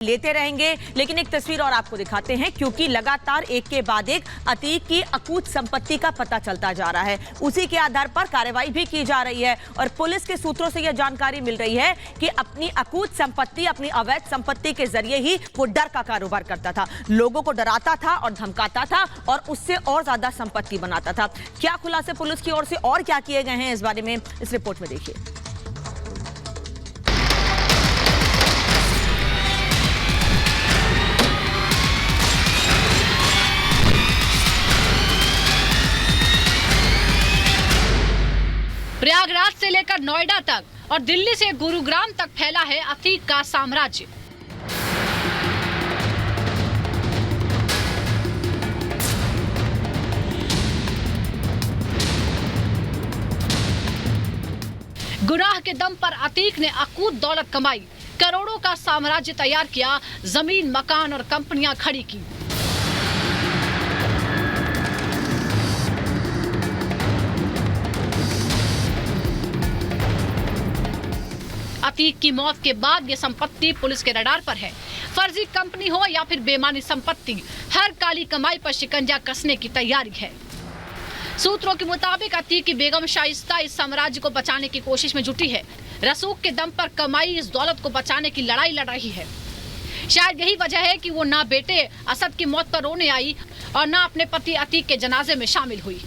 लेते रहेंगे, लेकिन एक तस्वीर और आपको दिखाते हैं क्योंकि लगातार एक के बाद एक अतीक की अकूत संपत्ति का पता चलता जा रहा है। उसी के आधार पर कार्रवाई भी की जा रही है और पुलिस के सूत्रों से यह जानकारी मिल रही है कि अपनी अकूत संपत्ति, अपनी अवैध संपत्ति के जरिए ही वो डर का कारोबार करता था, लोगों को डराता था और धमकाता था और उससे और ज्यादा संपत्ति बनाता था। क्या खुलासे पुलिस की ओर से और क्या किए गए हैं, इस बारे में इस रिपोर्ट में देखिए। प्रयागराज से लेकर नोएडा तक और दिल्ली से गुरुग्राम तक फैला है अतीक का साम्राज्य। गुनाह के दम पर अतीक ने अकूत दौलत कमाई, करोड़ों का साम्राज्य तैयार किया, जमीन, मकान और कंपनियां खड़ी की। अतीक की मौत के बाद ये संपत्ति पुलिस के रडार पर है। फर्जी कंपनी हो या फिर बेमानी संपत्ति, हर काली कमाई पर शिकंजा कसने की तैयारी है। सूत्रों के मुताबिक अतीक की बेगम शाइस्ता इस साम्राज्य को बचाने की कोशिश में जुटी है। रसूख के दम पर कमाई इस दौलत को बचाने की लड़ाई लड़ रही है। शायद यही वजह है कि वो ना बेटे असद की मौत पर रोने आई और ना अपने पति अतीक के जनाजे में शामिल हुई।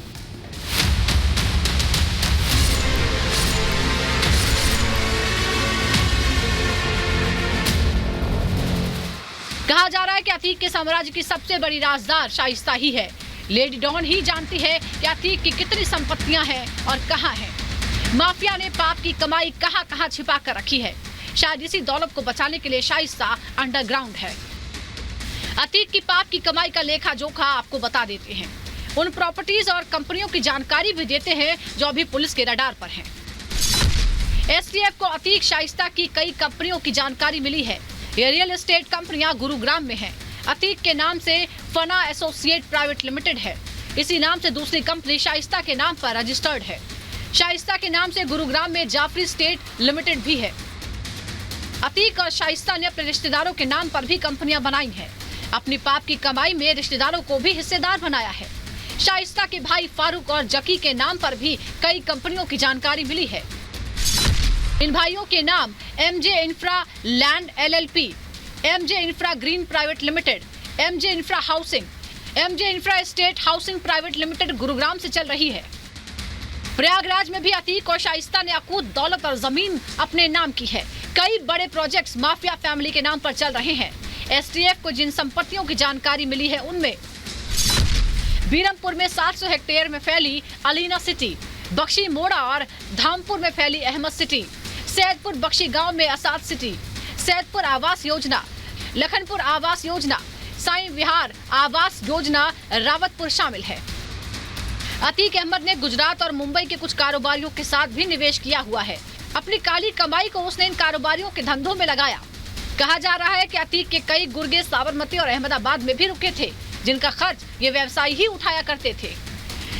कहा जा रहा है कि अतीक के साम्राज्य की सबसे बड़ी राजदार शाइस्ता ही है। लेडी डॉन ही जानती है कि अतीक की कितनी संपत्तियां हैं और कहां हैं। माफिया ने पाप की कमाई कहां कहां छिपा कर रखी है। शायद इसी दौलत को बचाने के लिए शाइस्ता अंडरग्राउंड है। अतीक की पाप की कमाई का लेखा जोखा आपको बता देते हैं। उन प्रॉपर्टीज और कंपनियों की जानकारी भी देते हैं जो अभी पुलिस के रडार पर हैं। एसटीएफ को अतीक शाइस्ता की कई कंपनियों की जानकारी मिली है। ये रियल एस्टेट कंपनियां गुरुग्राम में हैं। अतीक के नाम से फना एसोसिएट प्राइवेट लिमिटेड है। इसी नाम से दूसरी कंपनी शाइस्ता के नाम पर रजिस्टर्ड है। शाइस्ता के नाम से गुरुग्राम में जाफरी स्टेट लिमिटेड भी है। अतीक और शाइस्ता ने अपने रिश्तेदारों के नाम पर भी कंपनियां बनाई हैं। अपनी पाप की कमाई में रिश्तेदारों को भी हिस्सेदार बनाया है। शाइस्ता के भाई फारूक और जकी के नाम पर भी कई कंपनियों की जानकारी मिली है। इन भाइयों के नाम MJ infra land LLP, MJ infra green private limited, MJ infra housing, MJ infra estate housing private limited Gurugram से चल रही है। प्रयागराज में भी अतीक और शाइस्ता ने अकूत दौलत और जमीन अपने नाम की है। कई बड़े प्रोजेक्ट्स माफिया फैमिली के नाम पर चल रहे हैं। एसटीएफ को जिन संपत्तियों की जानकारी मिली है उनमें बीरमपुर में 700 हेक्टेयर में फैली अलीना सिटी, बख्शी मोड़ा और धामपुर में फैली अहमद सिटी, सैदपुर बख्शी गांव में असाद सिटी, सैदपुर आवास योजना, लखनपुर आवास योजना, साईं विहार आवास योजना, रावतपुर शामिल है। अतीक अहमद ने गुजरात और मुंबई के कुछ कारोबारियों के साथ भी निवेश किया हुआ है। अपनी काली कमाई को उसने इन कारोबारियों के धंधों में लगाया। कहा जा रहा है कि अतीक के कई गुर्गे साबरमती और अहमदाबाद में भी रुके थे, जिनका खर्च ये व्यवसायी ही उठाया करते थे।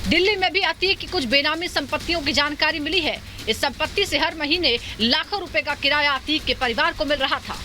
दिल्ली में भी अतीक की कुछ बेनामी संपत्तियों की जानकारी मिली है। इस संपत्ति से हर महीने लाखों रुपए का किराया अतीक के परिवार को मिल रहा था।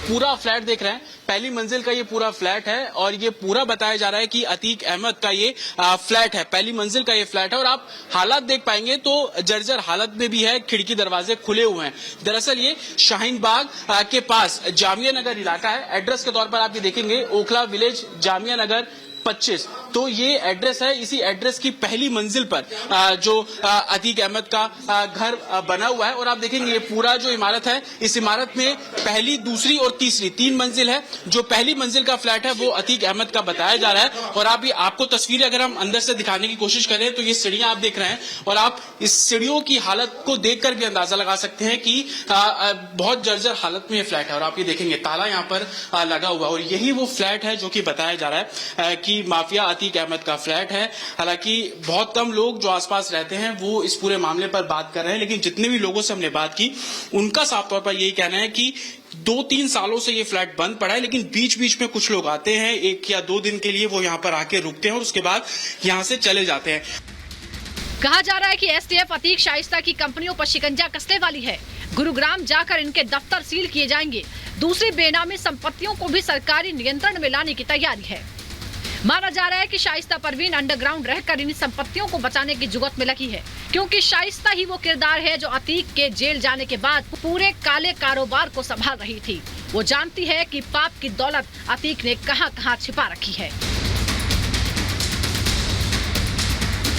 पूरा फ्लैट देख रहे हैं, पहली मंजिल का ये पूरा फ्लैट है और ये पूरा बताया जा रहा है कि अतीक अहमद का ये फ्लैट है, पहली मंजिल का ये फ्लैट है। और आप हालात देख पाएंगे तो जर्जर हालत में भी है, खिड़की दरवाजे खुले हुए हैं। दरअसल ये शाहीन बाग के पास जामिया नगर इलाका है। एड्रेस के तौर पर आप ये देखेंगे ओखला विलेज, जामिया नगर 25, तो ये एड्रेस है। इसी एड्रेस की पहली मंजिल पर जो अतीक अहमद का घर बना हुआ है। और आप देखेंगे ये पूरा जो इमारत है, इस इमारत में पहली, दूसरी और तीसरी 3 मंजिल है। जो पहली मंजिल का फ्लैट है वो अतीक अहमद का बताया जा रहा है। और आप आपको तस्वीरें अगर हम अंदर से दिखाने की कोशिश करें तो ये सीढ़ियां आप देख रहे हैं और आप इस सीढ़ियों की हालत को देखकर भी अंदाजा लगा सकते हैं कि बहुत जर्जर हालत में ये फ्लैट है। और आप ये देखेंगे ताला यहाँ पर लगा हुआ, और यही वो फ्लैट है जो कि बताया जा रहा है कि माफिया अतीक अहमद का फ्लैट है। हालांकि बहुत कम लोग जो आसपास रहते हैं वो इस पूरे मामले पर बात कर रहे हैं, लेकिन जितने भी लोगों से हमने बात की उनका साफ तौर पर यही कहना है कि 2-3 सालों से ये फ्लैट बंद पड़ा है, लेकिन बीच बीच में कुछ लोग आते हैं, 1 या 2 दिन के लिए वो यहाँ पर आके रुकते हैं और उसके बाद यहाँ से चले जाते हैं। कहा जा रहा है कि एसटीएफ अतीक शाइस्ता की कंपनियों पर शिकंजा कसने वाली है। गुरुग्राम जाकर इनके दफ्तर सील किए जाएंगे। दूसरी बेनामी संपत्तियों को भी सरकारी नियंत्रण में लाने की तैयारी है। माना जा रहा है कि शाइस्ता परवीन अंडरग्राउंड रहकर इन संपत्तियों को बचाने की जुगत में लगी है, क्योंकि शाइस्ता ही वो किरदार है जो अतीक के जेल जाने के बाद पूरे काले कारोबार को संभाल रही थी। वो जानती है कि पाप की दौलत अतीक ने कहां-कहां छिपा रखी है।